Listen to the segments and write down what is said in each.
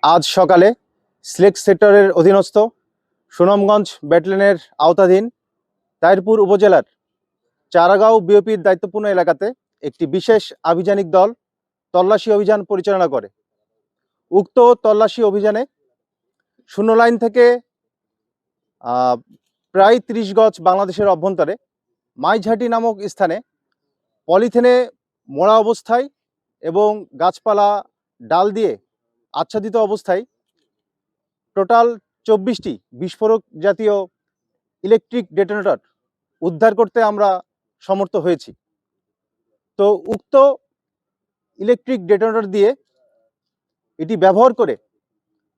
আজ সকালে সিলেট সেক্টরের অধীনস্থ সুনামগঞ্জ ব্যাটালিয়নের আওতাধীন তাহিরপুর উপজেলার চারাগাঁও বিওপির দায়িত্বপূর্ণ এলাকাতে একটি বিশেষ আভিযানিক দল তল্লাশি অভিযান পরিচালনা করে। উক্ত তল্লাশি অভিযানে শূন্য লাইন থেকে প্রায় ৩০ গজ বাংলাদেশের অভ্যন্তরে মাইঝাটি নামক স্থানে পলিথিনে মোড়া অবস্থায় এবং গাছপালা ডাল দিয়ে আচ্ছাদিত অবস্থায় টোটাল ২৪টি বিস্ফোরক জাতীয় ইলেকট্রিক ডেটোনেটর উদ্ধার করতে আমরা সমর্থ হয়েছি। তো উক্ত ইলেকট্রিক ডেটোনেটর দিয়ে এটি ব্যবহার করে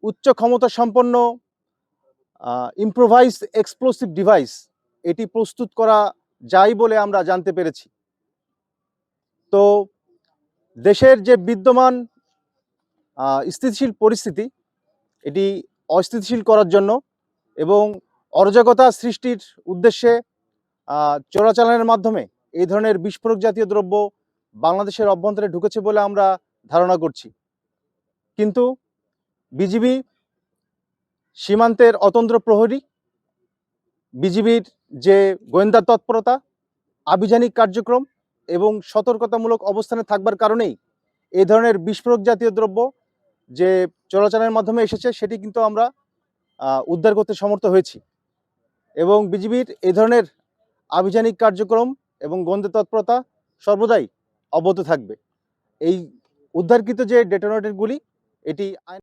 উচ্চ ক্ষমতা সম্পন্ন ইম্প্রোভাইজ এক্সপ্লোসিভ ডিভাইস এটি প্রস্তুত করা যায় বলে আমরা জানতে পেরেছি। তো দেশের যে বিদ্যমান স্থিতিশীল পরিস্থিতি এটি অস্থিতিশীল করার জন্য এবং অরাজকতা সৃষ্টির উদ্দেশ্যে চোরাচালানের মাধ্যমে এই ধরনের বিস্ফোরক জাতীয় দ্রব্য বাংলাদেশের অভ্যন্তরে ঢুকেছে বলে আমরা ধারণা করছি। কিন্তু বিজিবি, সীমান্তের অতন্ত্র প্রহরী, বিজিবির যে গোয়েন্দা তৎপরতা, আভিযানিক কার্যক্রম এবং সতর্কতামূলক অবস্থানে থাকবার কারণেই এই ধরনের বিস্ফোরক জাতীয় দ্রব্য যে চোরাচালানের মাধ্যমে এসেছে সেটি কিন্তু আমরা উদ্ধার করতে সমর্থ হয়েছি। এবং বিজিবির এই ধরনের আভিযানিক কার্যক্রম এবং গোয়েন্দা তৎপরতা সর্বদাই অব্যাহত থাকবে। এই উদ্ধারকৃত যে ডেটোনেটরগুলি এটি